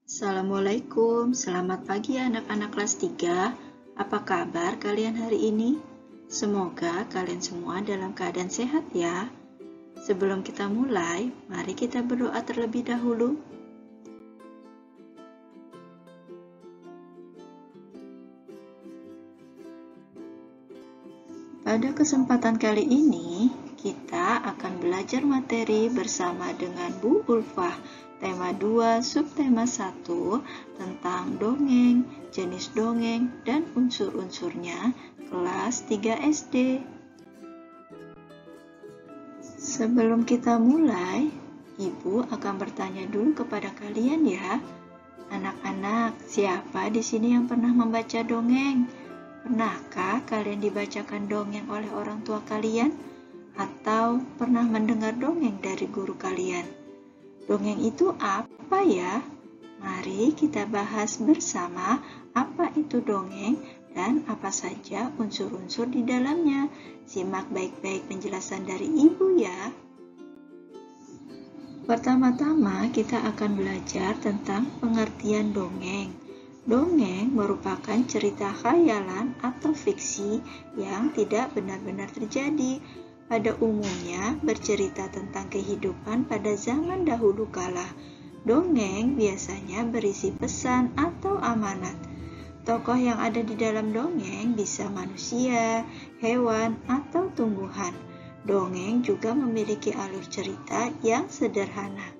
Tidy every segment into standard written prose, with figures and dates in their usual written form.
Assalamualaikum, selamat pagi anak-anak kelas 3. Apa kabar kalian hari ini? Semoga kalian semua dalam keadaan sehat ya. Sebelum kita mulai, mari kita berdoa terlebih dahulu. Pada kesempatan kali ini, kita akan belajar materi bersama dengan Bu Ulfah, tema 2, subtema 1, tentang dongeng, jenis dongeng, dan unsur-unsurnya, kelas 3 SD. Sebelum kita mulai, Ibu akan bertanya dulu kepada kalian ya. Anak-anak, siapa di sini yang pernah membaca dongeng? Pernahkah kalian dibacakan dongeng oleh orang tua kalian? Atau pernah mendengar dongeng dari guru kalian? Dongeng itu apa ya? Mari kita bahas bersama apa itu dongeng dan apa saja unsur-unsur di dalamnya. Simak baik-baik penjelasan dari Ibu ya. Pertama-tama kita akan belajar tentang pengertian dongeng. Dongeng merupakan cerita khayalan atau fiksi yang tidak benar-benar terjadi. Pada umumnya bercerita tentang kehidupan pada zaman dahulu kala. Dongeng biasanya berisi pesan atau amanat. Tokoh yang ada di dalam dongeng bisa manusia, hewan, atau tumbuhan. Dongeng juga memiliki alur cerita yang sederhana.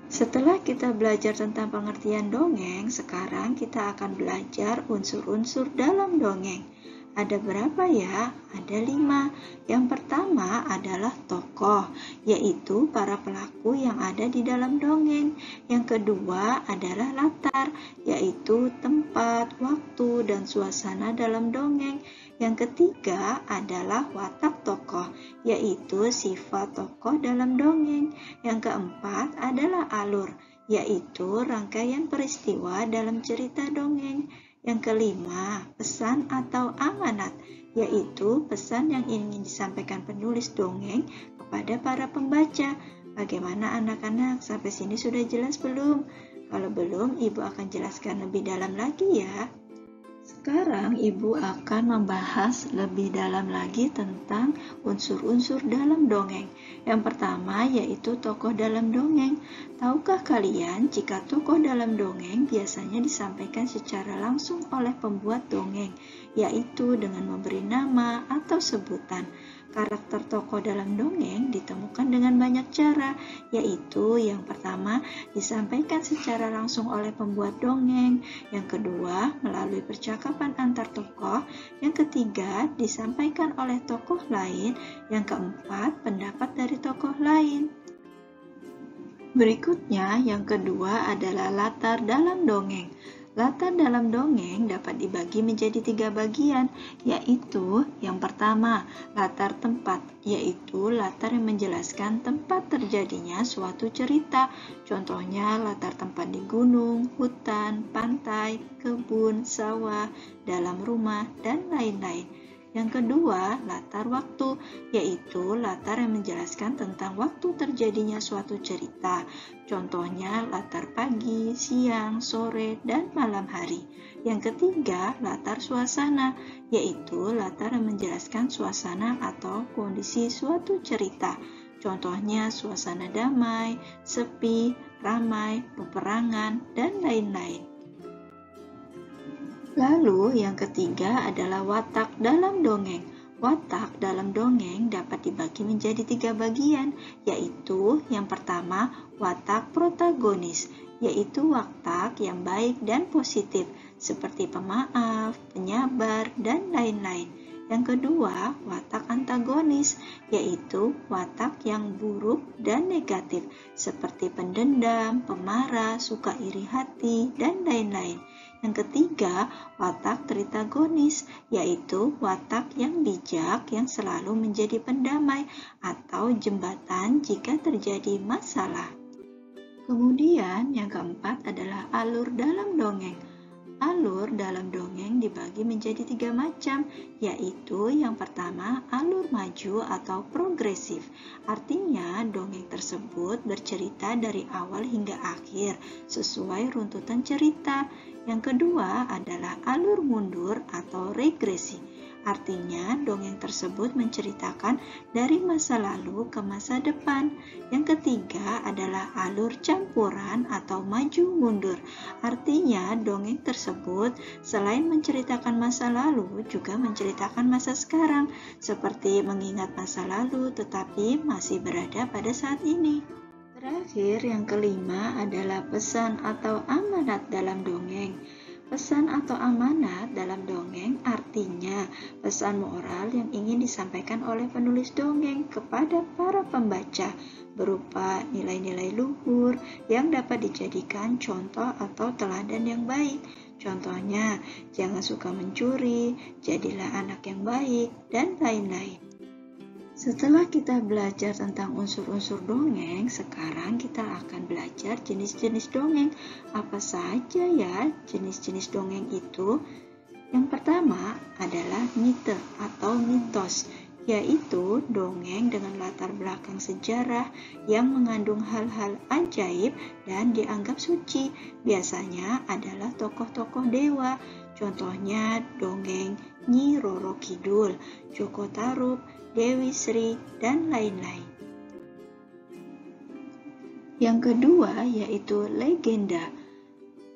Setelah kita belajar tentang pengertian dongeng, sekarang kita akan belajar unsur-unsur dalam dongeng. Ada berapa ya? Ada 5. Yang pertama adalah tokoh, yaitu para pelaku yang ada di dalam dongeng. Yang kedua adalah latar, yaitu tempat, waktu, dan suasana dalam dongeng. Yang ketiga adalah watak tokoh, yaitu sifat tokoh dalam dongeng. Yang keempat adalah alur, yaitu rangkaian peristiwa dalam cerita dongeng. Yang kelima, pesan atau amanat, yaitu pesan yang ingin disampaikan penulis dongeng kepada para pembaca. Bagaimana anak-anak? Sampai sini sudah jelas belum? Kalau belum, Ibu akan jelaskan lebih dalam lagi ya. Sekarang Ibu akan membahas lebih dalam lagi tentang unsur-unsur dalam dongeng. Yang pertama yaitu tokoh dalam dongeng. Tahukah kalian jika tokoh dalam dongeng biasanya disampaikan secara langsung oleh pembuat dongeng, yaitu dengan memberi nama atau sebutan. Karakter tokoh dalam dongeng ditemukan dengan banyak cara, yaitu yang pertama disampaikan secara langsung oleh pembuat dongeng, yang kedua melalui percakapan antar tokoh, yang ketiga disampaikan oleh tokoh lain, yang keempat pendapat dari tokoh lain. Berikutnya, yang kedua adalah latar dalam dongeng. Latar dalam dongeng dapat dibagi menjadi 3 bagian, yaitu yang pertama, latar tempat, yaitu latar yang menjelaskan tempat terjadinya suatu cerita. Contohnya latar tempat di gunung, hutan, pantai, kebun, sawah, dalam rumah, dan lain-lain. Yang kedua, latar waktu, yaitu latar yang menjelaskan tentang waktu terjadinya suatu cerita. Contohnya latar pagi, siang, sore, dan malam hari. Yang ketiga, latar suasana, yaitu latar yang menjelaskan suasana atau kondisi suatu cerita. Contohnya suasana damai, sepi, ramai, peperangan, dan lain-lain. Lalu yang ketiga adalah watak dalam dongeng. Watak dalam dongeng dapat dibagi menjadi 3 bagian, yaitu yang pertama watak protagonis, yaitu watak yang baik dan positif, seperti pemaaf, penyabar, dan lain-lain. Yang kedua, watak antagonis, yaitu watak yang buruk dan negatif, seperti pendendam, pemarah, suka iri hati, dan lain-lain. Yang ketiga, watak tritagonis, yaitu watak yang bijak yang selalu menjadi pendamai atau jembatan jika terjadi masalah. Kemudian yang keempat adalah alur dalam dongeng. Alur dalam dongeng dibagi menjadi 3 macam, yaitu yang pertama alur maju atau progresif. Artinya dongeng tersebut bercerita dari awal hingga akhir sesuai runtutan cerita. Yang kedua adalah alur mundur atau regresi. Artinya dongeng tersebut menceritakan dari masa lalu ke masa depan. Yang ketiga adalah alur campuran atau maju mundur. Artinya dongeng tersebut selain menceritakan masa lalu juga menceritakan masa sekarang, seperti mengingat masa lalu tetapi masih berada pada saat ini. Terakhir, yang kelima adalah pesan atau amanat dalam dongeng. Pesan atau amanat dalam dongeng artinya pesan moral yang ingin disampaikan oleh penulis dongeng kepada para pembaca berupa nilai-nilai luhur yang dapat dijadikan contoh atau teladan yang baik. Contohnya, jangan suka mencuri, jadilah anak yang baik, dan lain-lain. Setelah kita belajar tentang unsur-unsur dongeng, sekarang kita akan belajar jenis-jenis dongeng. Apa saja ya jenis-jenis dongeng itu? Yang pertama adalah mite atau mitos, yaitu dongeng dengan latar belakang sejarah yang mengandung hal-hal ajaib dan dianggap suci. Biasanya adalah tokoh-tokoh dewa. Contohnya dongeng Nyi Roro Kidul, Joko Tarub, Dewi Sri, dan lain-lain. Yang kedua yaitu legenda.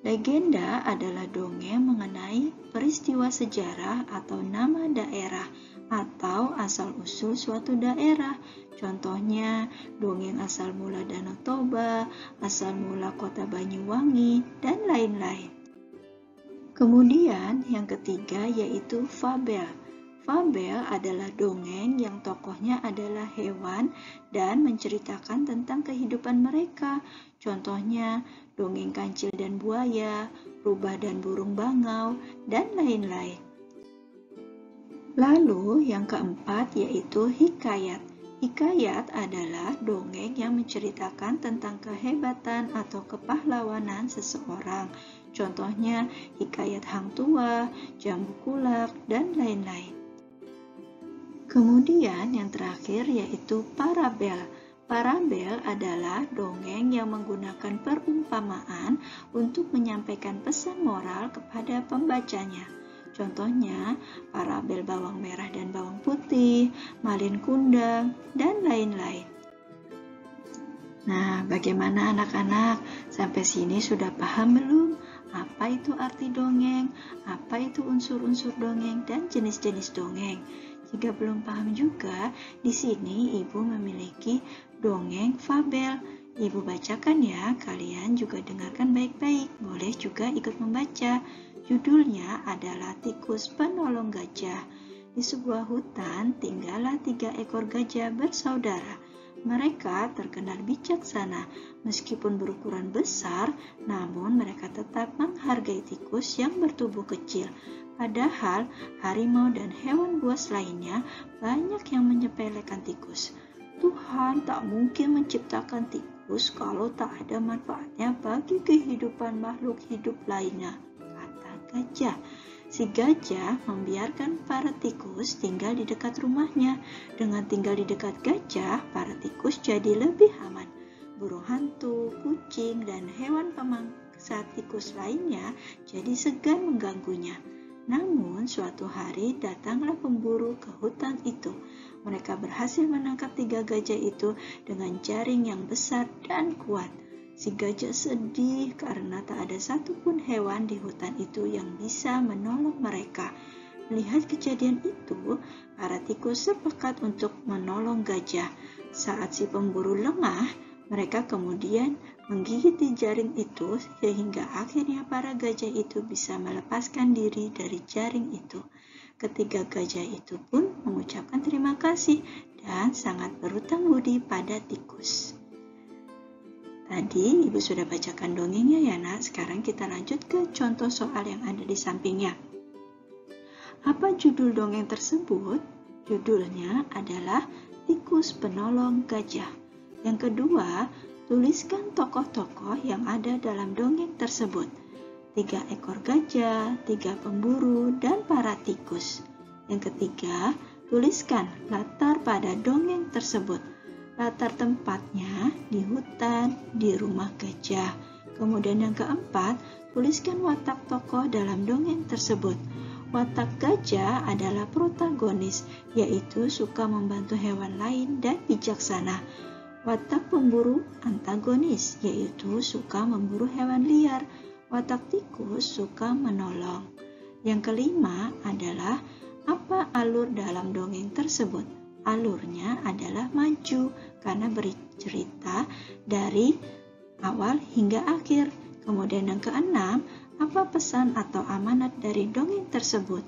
Legenda adalah dongeng mengenai peristiwa sejarah atau nama daerah atau asal-usul suatu daerah. Contohnya dongeng asal mula Danau Toba, asal mula kota Banyuwangi, dan lain-lain. Kemudian yang ketiga yaitu fabel. Fabel adalah dongeng yang tokohnya adalah hewan dan menceritakan tentang kehidupan mereka. Contohnya dongeng kancil dan buaya, rubah dan burung bangau, dan lain-lain. Lalu yang keempat yaitu hikayat. Hikayat adalah dongeng yang menceritakan tentang kehebatan atau kepahlawanan seseorang. Contohnya hikayat Hang Tuah, Jambu Kulak, dan lain-lain. Kemudian yang terakhir yaitu parabel. Parabel adalah dongeng yang menggunakan perumpamaan untuk menyampaikan pesan moral kepada pembacanya. Contohnya parabel bawang merah dan bawang putih, malin kundang, dan lain-lain. Nah, bagaimana anak-anak? Sampai sini sudah paham belum? Apa itu arti dongeng? Apa itu unsur-unsur dongeng dan jenis-jenis dongeng? Jika belum paham juga, di sini Ibu memiliki dongeng fabel. Ibu bacakan ya, kalian juga dengarkan baik-baik. Boleh juga ikut membaca. Judulnya adalah Tikus Penolong Gajah. Di sebuah hutan tinggallah 3 ekor gajah bersaudara. Mereka terkenal bijaksana. Meskipun berukuran besar, namun mereka tetap menghargai tikus yang bertubuh kecil. Padahal harimau dan hewan buas lainnya banyak yang menyepelekan tikus. Tuhan tak mungkin menciptakan tikus kalau tak ada manfaatnya bagi kehidupan makhluk hidup lainnya, kata gajah. Si gajah membiarkan para tikus tinggal di dekat rumahnya. Dengan tinggal di dekat gajah, para tikus jadi lebih aman. Burung hantu, kucing, dan hewan pemangsa tikus lainnya jadi segan mengganggunya. Namun suatu hari datanglah pemburu ke hutan itu. Mereka berhasil menangkap 3 gajah itu dengan jaring yang besar dan kuat. Si gajah sedih karena tak ada satupun hewan di hutan itu yang bisa menolong mereka. Melihat kejadian itu, para tikus sepakat untuk menolong gajah. Saat si pemburu lengah, mereka kemudian menggigiti jaring itu sehingga akhirnya para gajah itu bisa melepaskan diri dari jaring itu. Ketiga gajah itu pun mengucapkan terima kasih dan sangat berhutang budi pada tikus. Tadi Ibu sudah bacakan dongengnya ya nak, sekarang kita lanjut ke contoh soal yang ada di sampingnya. Apa judul dongeng tersebut? Judulnya adalah Tikus Penolong Gajah. Yang kedua, tuliskan tokoh-tokoh yang ada dalam dongeng tersebut. 3 ekor gajah, 3 pemburu, dan para tikus. Yang ketiga, tuliskan latar pada dongeng tersebut. Latar tempatnya di hutan, di rumah gajah. Kemudian yang keempat, tuliskan watak tokoh dalam dongeng tersebut. Watak gajah adalah protagonis, yaitu suka membantu hewan lain dan bijaksana. Watak pemburu antagonis, yaitu suka memburu hewan liar. Watak tikus suka menolong. Yang kelima adalah apa alur dalam dongeng tersebut? Alurnya adalah maju karena bercerita dari awal hingga akhir. Kemudian yang keenam, apa pesan atau amanat dari dongeng tersebut?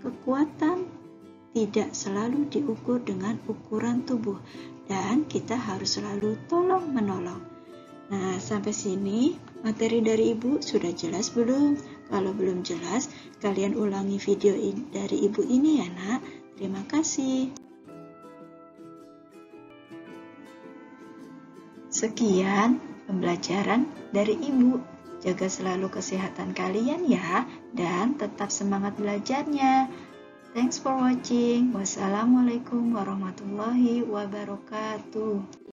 Kekuatan tidak selalu diukur dengan ukuran tubuh dan kita harus selalu tolong-menolong. Nah, sampai sini materi dari Ibu sudah jelas belum? Kalau belum jelas, kalian ulangi video dari Ibu ini ya, Nak. Terima kasih. Sekian pembelajaran dari Ibu. Jaga selalu kesehatan kalian ya, dan tetap semangat belajarnya. Thanks for watching. Wassalamualaikum warahmatullahi wabarakatuh.